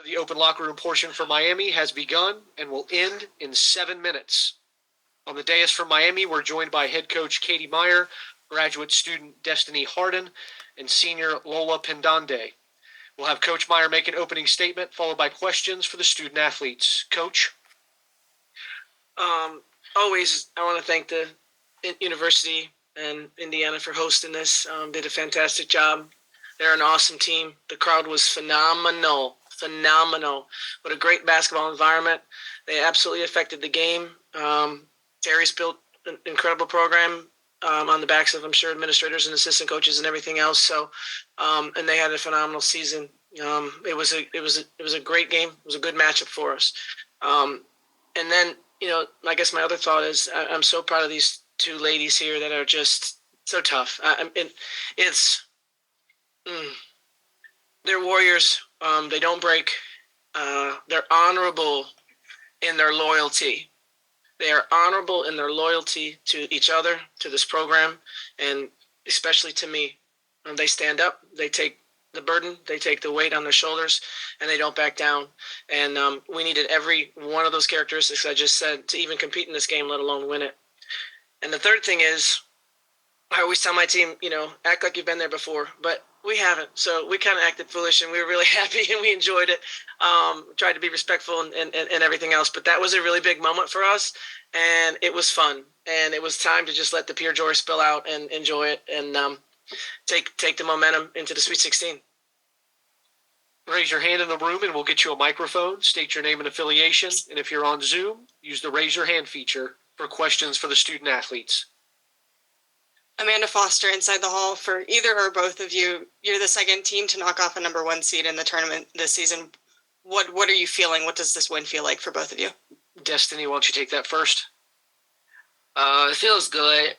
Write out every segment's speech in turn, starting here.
The open locker room portion for Miami has begun and will end in 7 minutes. On the dais from Miami, we're joined by head coach Katie Meyer, graduate student Destiny Harden, and senior Lola Pendande. We'll have Coach Meyer make an opening statement, followed by questions for the student athletes. Coach? Always, I want to thank the university and Indiana for hosting this. Did a fantastic job. They're an awesome team. The crowd was phenomenal. What a great basketball environment. They absolutely affected the game. Terry's built an incredible program on the backs of, I'm sure, administrators and assistant coaches and everything else. So, and they had a phenomenal season. It was a great game. It was a good matchup for us. And then, I guess my other thought is I'm so proud of these two ladies here that are just so tough. They're warriors. They don't break. They're honorable in their loyalty. They are honorable in their loyalty to each other, to this program, and especially to me. They stand up. They take the burden. They take the weight on their shoulders, and they don't back down. And we needed every one of those characteristics I just said to even compete in this game, let alone win it. And the third thing is, I always tell my team, act like you've been there before, but we haven't. So we kind of acted foolish, and we were really happy, and we enjoyed it. Tried to be respectful and everything else. But that was a really big moment for us, and it was fun. And it was time to just let the pure joy spill out and enjoy it and take the momentum into the Sweet 16. Raise your hand in the room, and we'll get you a microphone. State your name and affiliation. And if you're on Zoom, use the raise your hand feature for questions for the student athletes. Amanda Foster inside the hall. For either or both of you, you're the second team to knock off a number one seed in the tournament this season. What are you feeling? What does this win feel like for both of you? Destiny, why don't you take that first? It feels good.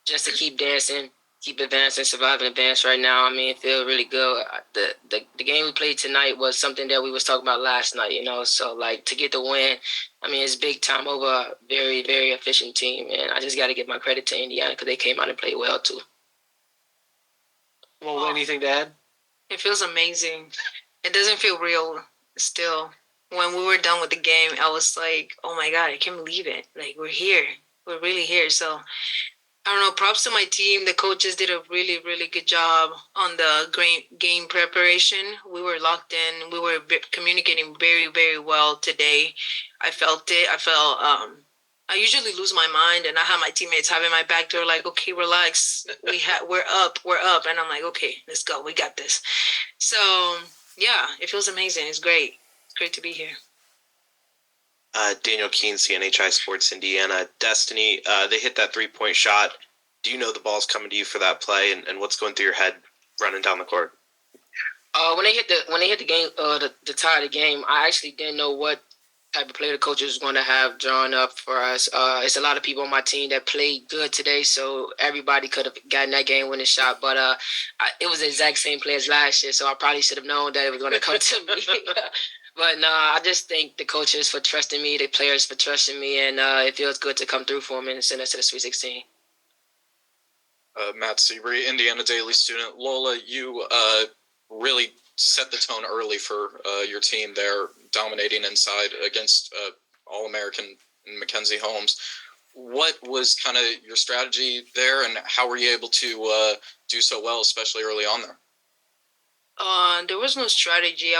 Just to keep dancing, keep advancing, survive and advance right now. It feels really good. The game we played tonight was something that we was talking about last night, So, to get the win, it's big time over a very, very efficient team. And I just got to give my credit to Indiana because they came out and played well, too. Well, anything to add? It feels amazing. It doesn't feel real still. When we were done with the game, I was like, oh, my God, I can't believe it. We're here. We're really here. So, I don't know, props to my team. The coaches did a really, really good job on the game preparation. We were locked in. We were communicating very, very well today. I felt it. I usually lose my mind, and I have my teammates having my back. They're like, okay, relax. We're up. And I'm like, okay, let's go. We got this. So, yeah, it feels amazing. It's great. It's great to be here. Daniel Keene, CNHI Sports Indiana. Destiny, they hit that three-point shot. Do you know the ball's coming to you for that play, and what's going through your head running down the court? When they hit the game, the tie of the game, I actually didn't know what type of play the coaches was going to have drawn up for us. It's a lot of people on my team that played good today, so everybody could have gotten that game-winning shot. But it was the exact same play as last year, so I probably should have known that it was going to come to me. But no, I just thank the coaches for trusting me, the players for trusting me, and it feels good to come through for them and send us to the Sweet 16. Matt Seabury, Indiana Daily student. Lola, you really set the tone early for your team there, dominating inside against All-American Mackenzie Holmes. What was kind of your strategy there, and how were you able to do so well, especially early on there? There was no strategy.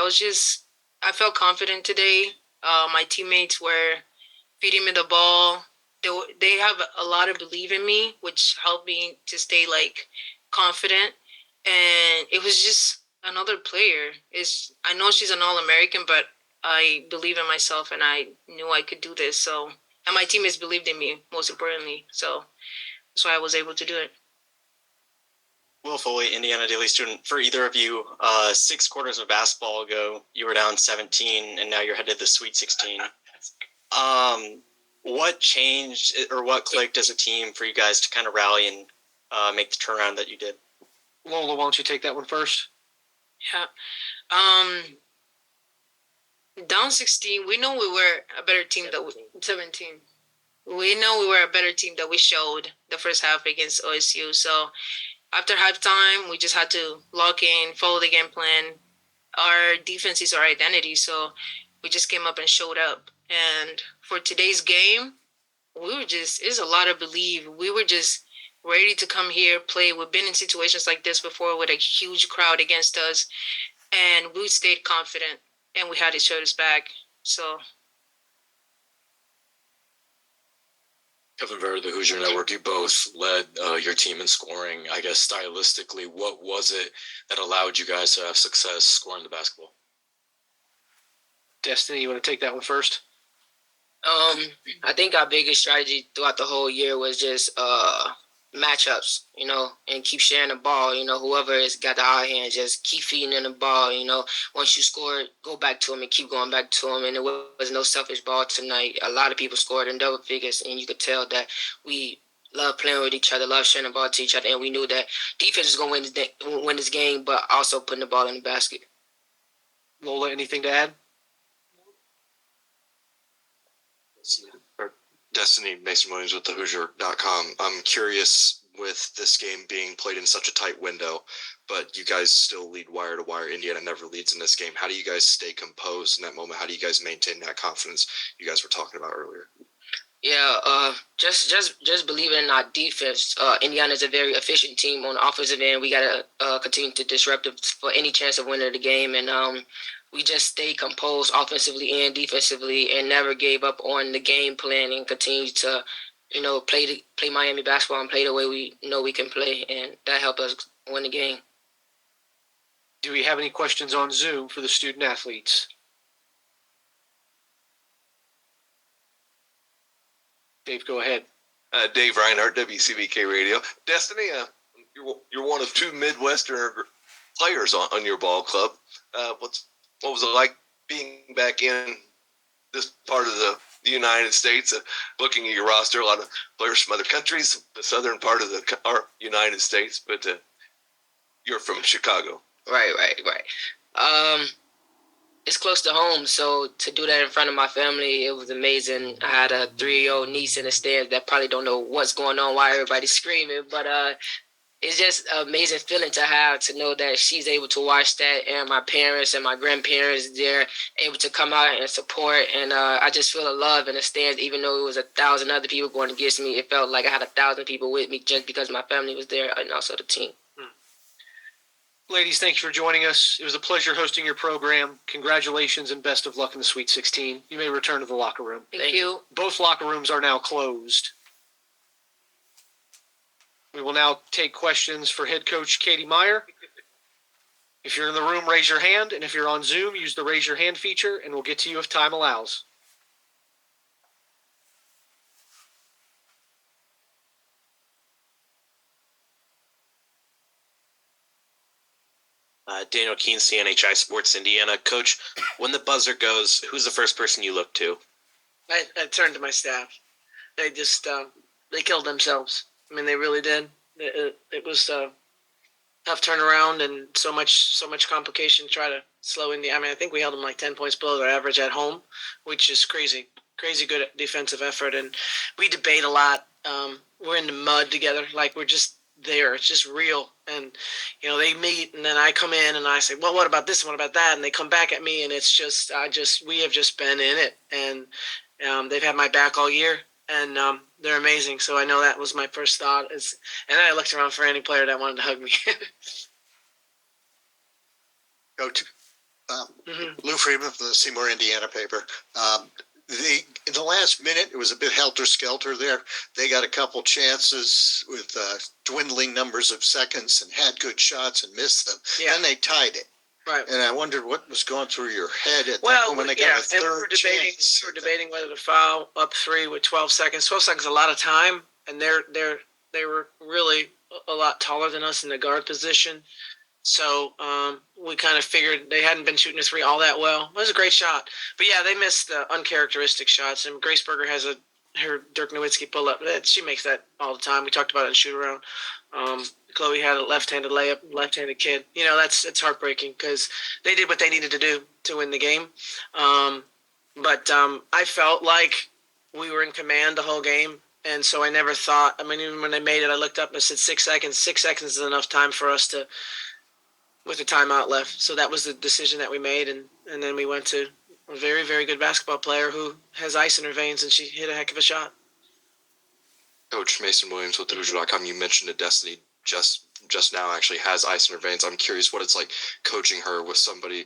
I felt confident today. My teammates were feeding me the ball. They have a lot of belief in me, which helped me to stay confident. And it was just another player. I know she's an All-American, but I believe in myself, and I knew I could do this. So, and my teammates believed in me, most importantly. So that's why I was able to do it. Will Foley, Indiana Daily student. For either of you, 6 quarters of basketball ago, you were down 17, and now you're headed to the Sweet 16. What changed or what clicked as a team for you guys to kind of rally and make the turnaround that you did? Lola, why don't you take that one first? Yeah. Down 16, we know we were a better team 17. We know we were a better team that we showed the first half against OSU. So after halftime, we just had to lock in, follow the game plan, our defense is our identity. So we just came up and showed up. And for today's game, it's a lot of belief. We were just ready to come here, play. We've been in situations like this before with a huge crowd against us, and we stayed confident and we had each other's back. So Kevin Vera, the Hoosier Network, you both led your team in scoring. I guess stylistically, what was it that allowed you guys to have success scoring the basketball? Destiny, you want to take that one first? I think our biggest strategy throughout the whole year was just matchups, and keep sharing the ball. Whoever has got the high hand, just keep feeding in the ball. Once you score, go back to them and keep going back to them. And there was no selfish ball tonight. A lot of people scored in double figures, and you could tell that we love playing with each other, love sharing the ball to each other, and we knew that defense was going to win this game, but also putting the ball in the basket. Lola, anything to add? Destiny, Mason Williams with thehoosier.com. I'm curious, with this game being played in such a tight window, but you guys still lead wire to wire. Indiana never leads in this game. How do you guys stay composed in that moment? How do you guys maintain that confidence you guys were talking about earlier? Yeah, just believing in our defense. Indiana is a very efficient team on the offensive end. We gotta continue to disrupt it for any chance of winning the game, and we just stayed composed offensively and defensively, and never gave up on the game plan, and continued to, play Miami basketball and play the way we know we can play, and that helped us win the game. Do we have any questions on Zoom for the student athletes? Dave, go ahead. Dave Reinhardt, WCBK Radio. Destiny, you're one of two Midwestern players on your ball club. What was it like being back in this part of the United States? Looking at your roster, a lot of players from other countries, the southern part of our United States, but you're from Chicago. Right. It's close to home, so to do that in front of my family, it was amazing. I had a 3-year-old niece in the stands that probably don't know what's going on, why everybody's screaming, but it's just an amazing feeling to have, to know that she's able to watch that, and my parents and my grandparents, they're able to come out and support, and I just feel the love in the stands. Even though it was 1,000 other people going against me, it felt like I had 1,000 people with me just because my family was there, and also the team. Ladies, thank you for joining us. It was a pleasure hosting your program. Congratulations and best of luck in the Sweet 16. You may return to the locker room. thank you. Both locker rooms are now closed. We will now take questions for head coach Katie Meyer. If you're in the room, raise your hand, and if you're on Zoom, use the raise your hand feature, and we'll get to you if time allows. Daniel Keene, CNHI Sports Indiana. Coach, when the buzzer goes, who's the first person you look to? I turned to my staff. They just they killed themselves. I mean, they really did. It was a tough turnaround, and so much complication to try to slow Indiana. I mean, I think we held them like 10 points below their average at home, which is crazy good defensive effort. And we debate a lot. We're in the mud together, like we're just there. It's just real. And they meet, and then I come in and I say, well, what about this and what about that? And they come back at me, and it's just we have just been in it, and they've had my back all year, and they're amazing. So I know that was my first thought, and then I looked around for any player that wanted to hug me. Coach, Lou Freeman from the Seymour, Indiana paper. In the last minute, it was a bit helter-skelter there. They got a couple chances with dwindling numbers of seconds and had good shots and missed them. Yeah. Then they tied it. Right. And I wondered what was going through your head at that Well, point when they yeah, got a third and we chance. were debating whether to foul up 3 with 12 seconds. 12 seconds is a lot of time, and they were really a lot taller than us in the guard position. So we kind of figured they hadn't been shooting a 3 all that well. It was a great shot. But, yeah, they missed uncharacteristic shots. And Grace Berger has her Dirk Nowitzki pull-up. She makes that all the time. We talked about it in shoot-around. Chloe had a left-handed layup, left-handed kid. It's heartbreaking because they did what they needed to do to win the game. But I felt like we were in command the whole game. And so I never thought – I mean, even when they made it, I looked up and I said 6 seconds. 6 seconds is enough time for us to with the timeout left. So that was the decision that we made, and then we went to a very, very good basketball player who has ice in her veins, and she hit a heck of a shot. Coach Mason Williams with the Hoosier.com, you mentioned that Destiny just now actually has ice in her veins. I'm curious what it's like coaching her with somebody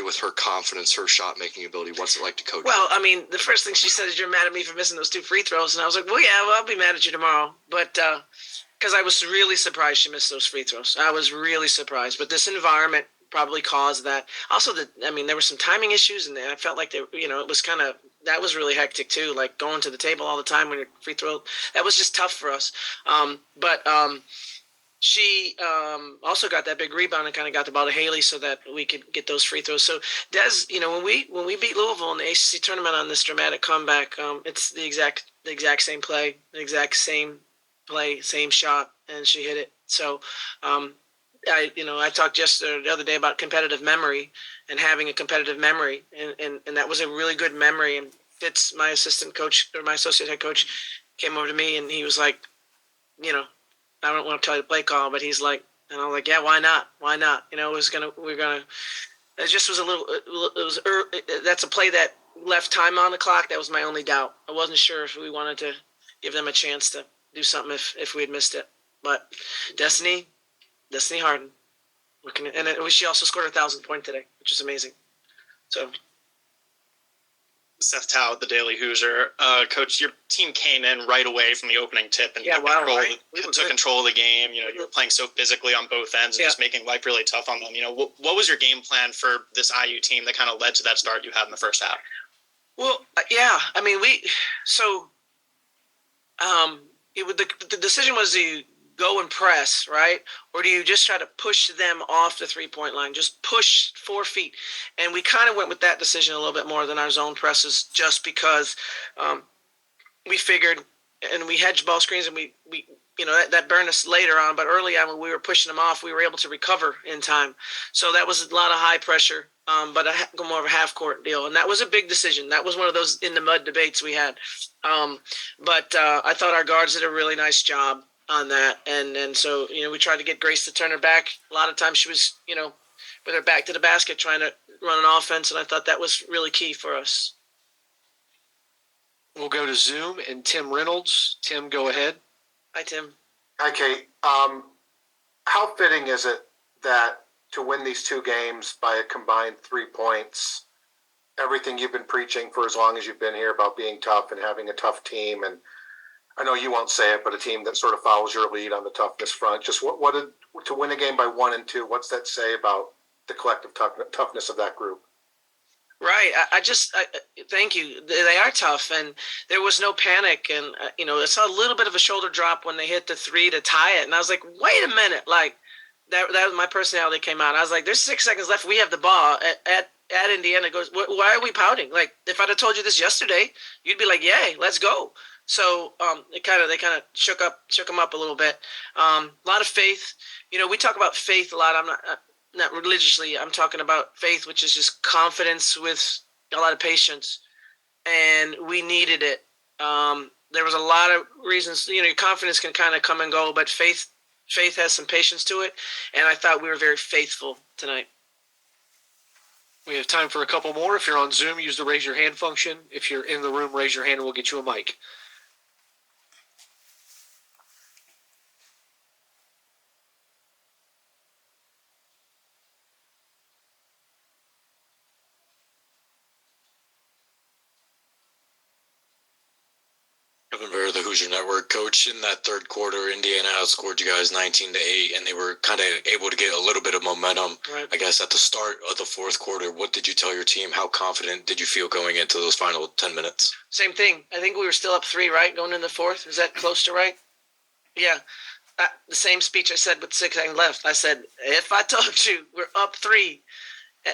with her confidence, her shot making ability. What's it like to coach Well, her? I mean, the first thing she said is, "You're mad at me for missing those 2 free throws," and I was like, "Well, yeah, I'll be mad at you tomorrow." But because I was really surprised she missed those free throws, I was really surprised. But this environment probably caused that. Also, there were some timing issues, and I felt like it was kind of. That was really hectic too, like going to the table all the time when you're free throw. That was just tough for us. But she also got that big rebound and kind of got the ball to Haley so that we could get those free throws. So Des, when we beat Louisville in the ACC tournament on this dramatic comeback, it's the exact same play, same shot, and she hit it. So I talked the other day about competitive memory and having a competitive memory, and that was a really good memory. And Fitz, my assistant coach or my associate head coach, came over to me and he was like, I don't want to tell you the play call, but he's like, and I'm like, yeah, why not? Why not? It just was a little, that's a play that left time on the clock. That was my only doubt. I wasn't sure if we wanted to give them a chance to do something if we had missed it. But Destiny Harden, she also scored 1,000-point today, which is amazing. So. Seth Tao, the Daily Hoosier. Coach, your team came in right away from the opening tip and took control of the game. You were playing so physically on both ends and just making life really tough on them. What was your game plan for this IU team that kind of led to that start you had in the first half? Well, the decision was to go and press, right? Or do you just try to push them off the 3-point line? Just push 4 feet. And we kind of went with that decision a little bit more than our zone presses just because we figured, and we hedged ball screens, and we that burned us later on. But early on when we were pushing them off, we were able to recover in time. So that was a lot of high pressure, but more of a half-court deal. And that was a big decision. That was one of those in-the-mud debates we had. But I thought our guards did a really nice job on that, and so we tried to get Grace to turn her back. A lot of times she was with her back to the basket trying to run an offense, and I thought that was really key for us. We'll go to Zoom and Tim Reynolds. Tim, go ahead. Hi, Tim. Hi, Kate. How fitting is it that to win these 2 games by a combined 3 points, everything you've been preaching for as long as you've been here about being tough and having a tough team, and I know you won't say it, but a team that sort of follows your lead on the toughness front. Just what to win a game by 1 and 2? What's that say about the collective toughness of that group? Right. I thank you. They are tough, and there was no panic. And I saw a little bit of a shoulder drop when they hit the 3 to tie it, and I was like, wait a minute, like that was my personality came out. I was like, there's 6 seconds left. We have the ball at Indiana. Goes, why are we pouting? Like if I'd have told you this yesterday, you'd be like, yay, let's go. So they kind of shook them up a little bit. A lot of faith. We talk about faith a lot. I'm not religiously. I'm talking about faith, which is just confidence with a lot of patience, and we needed it. There was a lot of reasons. Your confidence can kind of come and go, but faith has some patience to it, and I thought we were very faithful tonight. We have time for a couple more. If you're on Zoom, use the raise your hand function. If you're in the room, raise your hand and we'll get you a mic. Kevin Vera, the Hoosier Network. Coach, in that third quarter, Indiana outscored you guys 19-8, and they were kind of able to get a little bit of momentum, Right. I guess, at the start of the fourth quarter. What did you tell your team? How confident did you feel going into those final 10 minutes? Same thing. I think we were still up 3, right? Going in the fourth. Is that close to right? Yeah. The same speech I said with 6 seconds left. I said, if I told you we're up 3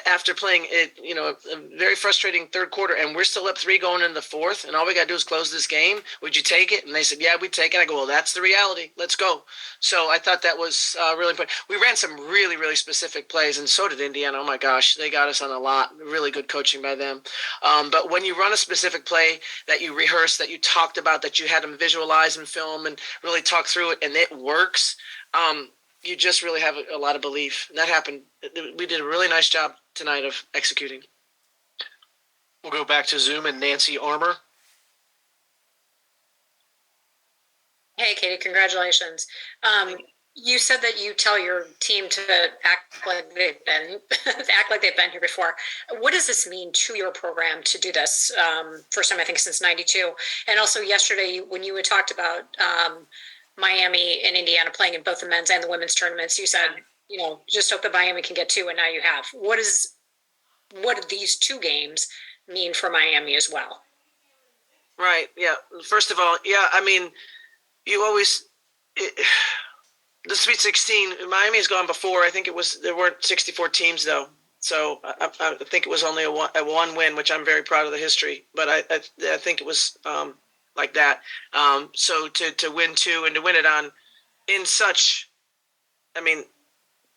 after playing it, a very frustrating third quarter, and we're still up 3 going into the fourth, and all we got to do is close this game, would you take it? And they said, yeah, we'd take it. I go, well, that's the reality. Let's go. So I thought that was really important. We ran some really, really specific plays, and so did Indiana. Oh, my gosh. They got us on a lot. Really good coaching by them. But when you run a specific play that you rehearsed, that you talked about, that you had them visualize and film and really talk through it, and it works, you just really have a lot of belief. And that happened. We did a really nice job tonight of executing. We'll go back to Zoom and Nancy Armour. Hey, Katie, congratulations. You said that you tell your team to act like they've been here before. What does this mean to your program to do this? First time I think since '92, and also yesterday when you had talked about Miami and Indiana playing in both the men's and the women's tournaments, you said just hope that Miami can get 2, and now you have. What do these 2 games mean for Miami as well? Right. Yeah. First of all, yeah. I mean, you always. The Sweet 16, Miami has gone before. I think there weren't 64 teams though, so I think it was only a one win, which I'm very proud of the history. But I think it was like that. So to win 2 and to win it in such, I mean,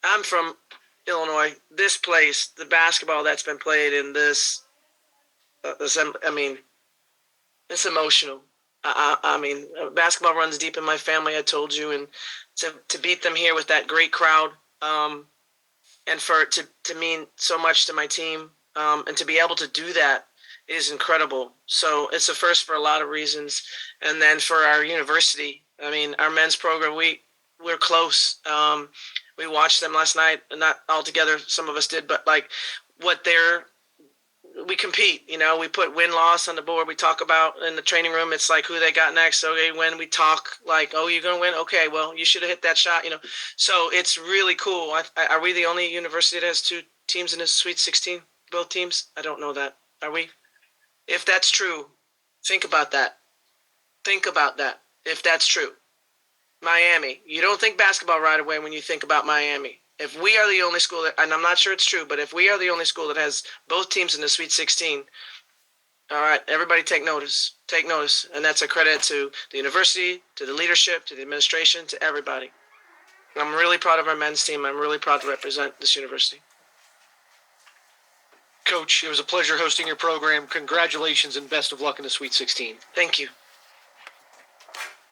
I'm from Illinois. This place, the basketball that's been played in this, I mean, it's emotional. I mean, basketball runs deep in my family. I told you, and to beat them here with that great crowd, and for it to mean so much to my team, and to be able to do that is incredible. So it's a first for a lot of reasons, and then for our university. I mean, our men's program, we're close. We watched them last night, not all together. Some of us did, but like what we compete, we put win-loss on the board. We talk about in the training room, it's like who they got next. Okay, when we talk like, oh, you're going to win? Okay, well, you should have hit that shot, So it's really cool. Are we the only university that has 2 teams in the Sweet 16, both teams? I don't know that. Are we? If that's true, think about that. Think about that, if that's true. Miami. You don't think basketball right away when you think about Miami. If we are the only school and I'm not sure it's true, but if we are the only school that has both teams in the Sweet 16, all right, everybody take notice. Take notice. And that's a credit to the university, to the leadership, to the administration, to everybody. I'm really proud of our men's team. I'm really proud to represent this university. Coach, it was a pleasure hosting your program. Congratulations and best of luck in the Sweet 16. Thank you.